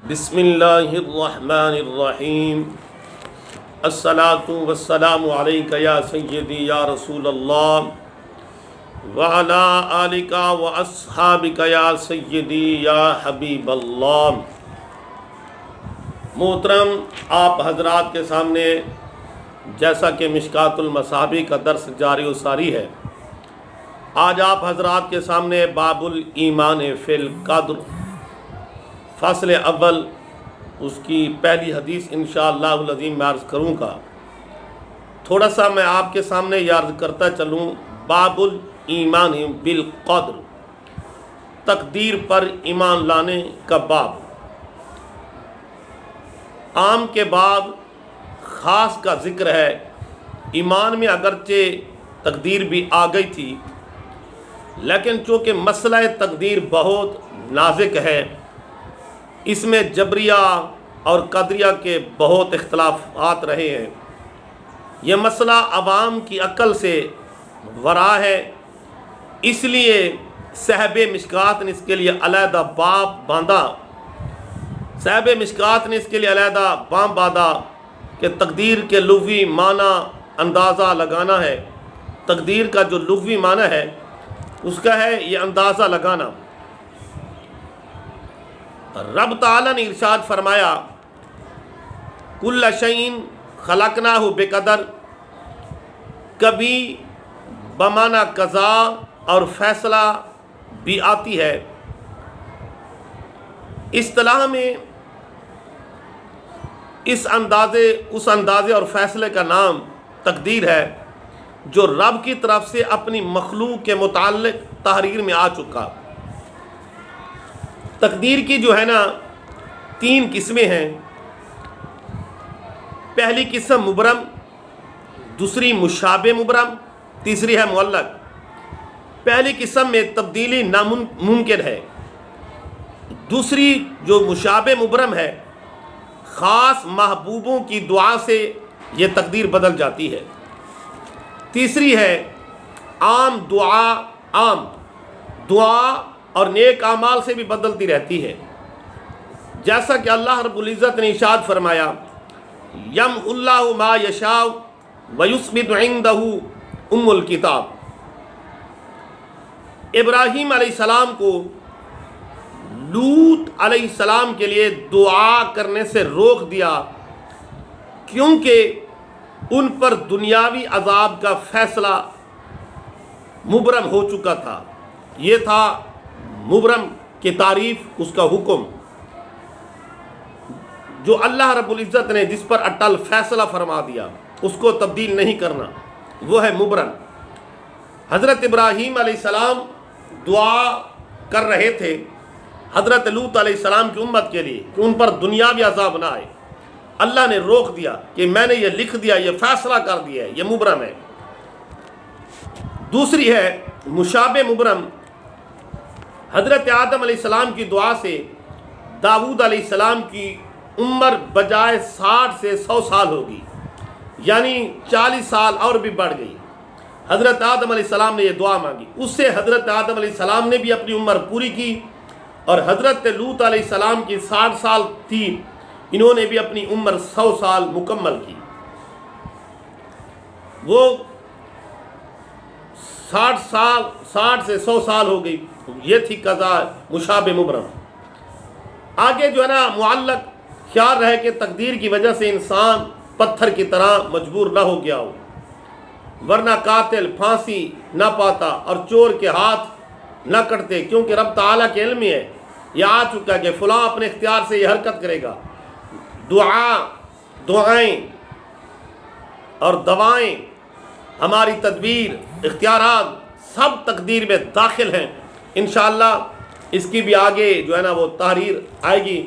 بسم اللہ الرحمن الرحیم الصلاۃ والسلام علیک یا سیدی یا رسول اللہ وعلی آلک واصحابک یا سیدی یا حبیب اللہ۔ محترم، آپ حضرات کے سامنے جیسا کہ مشکات المصابیح کا درس جاری و ساری ہے، آج آپ حضرات کے سامنے باب الایمان فی القدر فصل اول اس کی پہلی حدیث انشاءاللہ العظیم میں عرض کروں گا۔ تھوڑا سا میں آپ کے سامنے یہ عرض کرتا چلوں، باب الایمان بالقدر، تقدیر پر ایمان لانے کا باب۔ عام کے بعد خاص کا ذکر ہے۔ ایمان میں اگرچہ تقدیر بھی آ گئی تھی، لیکن چونکہ مسئلہ تقدیر بہت نازک ہے، اس میں جبریہ اور قدریہ کے بہت اختلافات رہے ہیں۔ یہ مسئلہ عوام کی عقل سے ورا ہے، اس لیے صاحب مشکات نے اس کے لیے علیحدہ باب باندھا۔ صاحب مشکات نے اس کے لیے علیحدہ باب باندھا کہ تقدیر کے لغوی معنی اندازہ لگانا ہے۔ تقدیر کا جو لغوی معنی ہے اس کا ہے یہ اندازہ لگانا۔ رب تعالیٰ نے ارشاد فرمایا، کل شیء خلقناہ بقدر، کبھی بمعنی قضا اور فیصلہ بھی آتی ہے۔ اصطلاح میں اس اندازے اور فیصلے کا نام تقدیر ہے، جو رب کی طرف سے اپنی مخلوق کے متعلق تحریر میں آ چکا۔ تقدیر کی جو ہے نا 3 قسمیں ہیں۔ پہلی قسم مبرم، دوسری مشابہ مبرم، تیسری ہے معلق۔ پہلی قسم میں تبدیلی ناممکن ہے۔ دوسری جو مشابہ مبرم ہے، خاص محبوبوں کی دعا سے یہ تقدیر بدل جاتی ہے۔ تیسری ہے عام دعا اور نیک اعمال سے بھی بدلتی رہتی ہے، جیسا کہ اللہ رب العزت نے ارشاد فرمایا، یمحو اللہ ما یشاء ویثبت عندہ ام الکتاب۔ ابراہیم علیہ السلام کو لوط علیہ السلام کے لیے دعا کرنے سے روک دیا، کیونکہ ان پر دنیاوی عذاب کا فیصلہ مبرم ہو چکا تھا۔ یہ تھا مبرم کی تعریف، اس کا حکم، جو اللہ رب العزت نے جس پر اٹل فیصلہ فرما دیا، اس کو تبدیل نہیں کرنا، وہ ہے مبرم۔ حضرت ابراہیم علیہ السلام دعا کر رہے تھے حضرت لوط علیہ السلام کی امت کے لیے کہ ان پر دنیاوی عذاب نہ آئے، اللہ نے روک دیا کہ میں نے یہ لکھ دیا، یہ فیصلہ کر دیا ہے، یہ مبرم ہے۔ دوسری ہے مشابہ مبرم۔ حضرت آدم علیہ السلام کی دعا سے داؤد علیہ السلام کی عمر بجائے 60 سے 100 سال ہوگی، یعنی 40 سال اور بھی بڑھ گئی۔ حضرت آدم علیہ السلام نے یہ دعا مانگی، اس سے حضرت آدم علیہ السلام نے بھی اپنی عمر پوری کی، اور حضرت لوط علیہ السلام کی 60 سال تھی، انہوں نے بھی اپنی عمر 100 سال مکمل کی۔ وہ 60 سے 100 سال ہو گئی، یہ تھی قضا مشابہ مبرم۔ آگے جو ہے نا معلق، خیال رہے کہ تقدیر کی وجہ سے انسان پتھر کی طرح مجبور نہ ہو گیا ہو، ورنہ قاتل پھانسی نہ پاتا اور چور کے ہاتھ نہ کٹتے، کیونکہ رب تعالیٰ کے علم میں ہے، یہ آ چکا کہ فلاں اپنے اختیار سے یہ حرکت کرے گا۔ دعائیں اور دوائیں، ہماری تدبیر، اختیارات سب تقدیر میں داخل ہیں۔ انشاءاللہ اس کی بھی آگے جو ہے نا وہ تحریر آئے گی،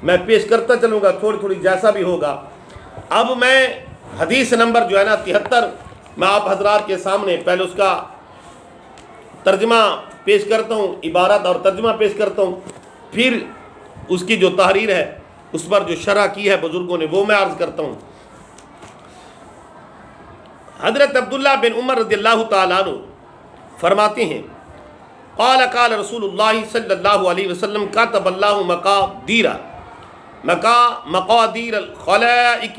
میں پیش کرتا چلوں گا تھوڑی جیسا بھی ہوگا۔ اب میں حدیث نمبر جو ہے نا 73 میں آپ حضرات کے سامنے پہلے اس کا ترجمہ پیش کرتا ہوں، عبارت اور ترجمہ پیش کرتا ہوں، پھر اس کی جو تحریر ہے اس پر جو شرح کی ہے بزرگوں نے وہ میں عرض کرتا ہوں۔ حضرت عبداللہ بن عمر رضی اللہ تعالیٰ عنہ فرماتے ہیں، قال رسول اللہ صلی اللہ علیہ وسلم کاتب اللہ مقادیر مقادیر الخلائق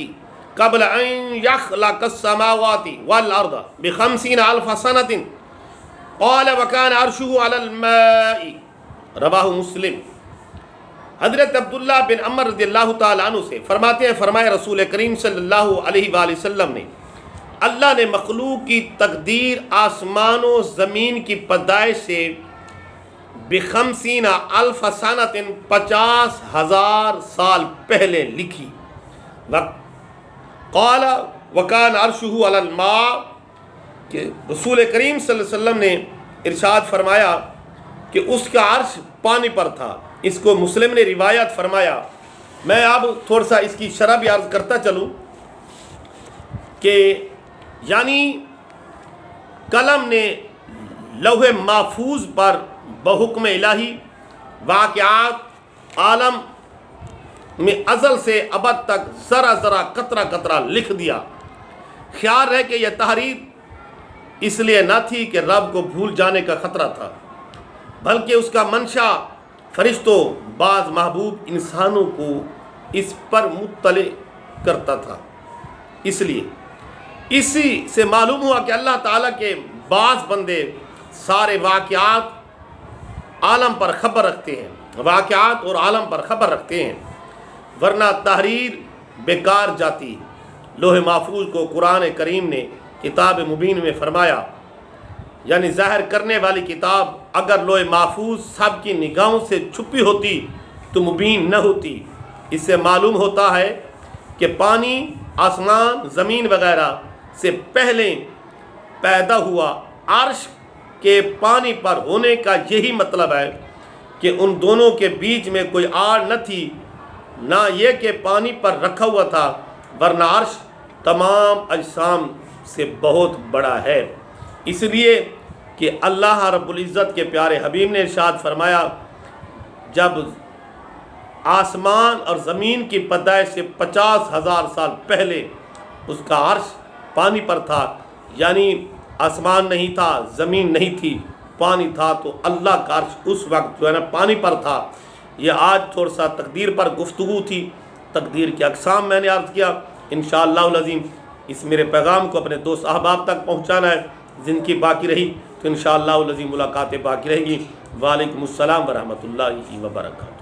قبل ان يخلق السماوات والارض ب50 الف سنة قال وكان عرشه على الماء رواہ مسلم۔ حضرت عبداللہ بن عمر رضی اللہ تعالیٰ عنہ سے فرماتے ہیں، فرمایا رسول کریم صلی اللہ علیہ وآلہ وسلم نے، اللہ نے مخلوق کی تقدیر آسمان و زمین کی پیدائش سے ب50 الف سنۃ 50,000 سال پہلے لکھی۔ قال وکان عرشہ علی الماء، کہ رسول کریم صلی اللہ علیہ وسلم نے ارشاد فرمایا کہ اس کا عرش پانی پر تھا۔ اس کو مسلم نے روایت فرمایا۔ میں اب تھوڑا سا اس کی شرح بھی عرض کرتا چلوں کہ یعنی قلم نے لوح محفوظ پر بحکم الہی واقعات عالم میں ازل سے ابد تک ذرا ذرا قطرہ قطرہ لکھ دیا۔ خیال ہے کہ یہ تحریر اس لیے نہ تھی کہ رب کو بھول جانے کا خطرہ تھا، بلکہ اس کا منشا فرشتوں بعض محبوب انسانوں کو اس پر مطلع کرتا تھا۔ اس لیے اسی سے معلوم ہوا کہ اللہ تعالیٰ کے بعض بندے سارے واقعات عالم پر خبر رکھتے ہیں، واقعات اور عالم پر خبر رکھتے ہیں، ورنہ تحریر بیکار جاتی۔ لوح محفوظ کو قرآن کریم نے کتاب مبین میں فرمایا، یعنی ظاہر کرنے والی کتاب اگر لوح محفوظ سب کی نگاہوں سے چھپی ہوتی تو مبین نہ ہوتی۔ اس سے معلوم ہوتا ہے کہ پانی، آسمان، زمین وغیرہ سے پہلے پیدا ہوا۔ عرش کے پانی پر ہونے کا یہی مطلب ہے کہ ان دونوں کے بیچ میں کوئی آڑ نہ تھی، نہ یہ کہ پانی پر رکھا ہوا تھا، ورنہ عرش تمام اجسام سے بہت بڑا ہے۔ اس لیے کہ اللہ رب العزت کے پیارے حبیب نے ارشاد فرمایا، جب آسمان اور زمین کی پیدائش سے 50,000 سال پہلے اس کا عرش پانی پر تھا، یعنی آسمان نہیں تھا، زمین نہیں تھی، پانی تھا، تو اللہ کا عرش اس وقت جو ہے نا پانی پر تھا۔ یہ آج تھوڑا سا تقدیر پر گفتگو تھی، تقدیر کے اقسام میں نے عرض کیا۔ انشاءاللہ العظیم اس میرے پیغام کو اپنے دوست احباب تک پہنچانا ہے۔ زندگی باقی رہی تو انشاءاللہ العظیم ملاقاتیں باقی رہیں گی۔ وعلیکم السلام ورحمۃ اللہ وبرکاتہ۔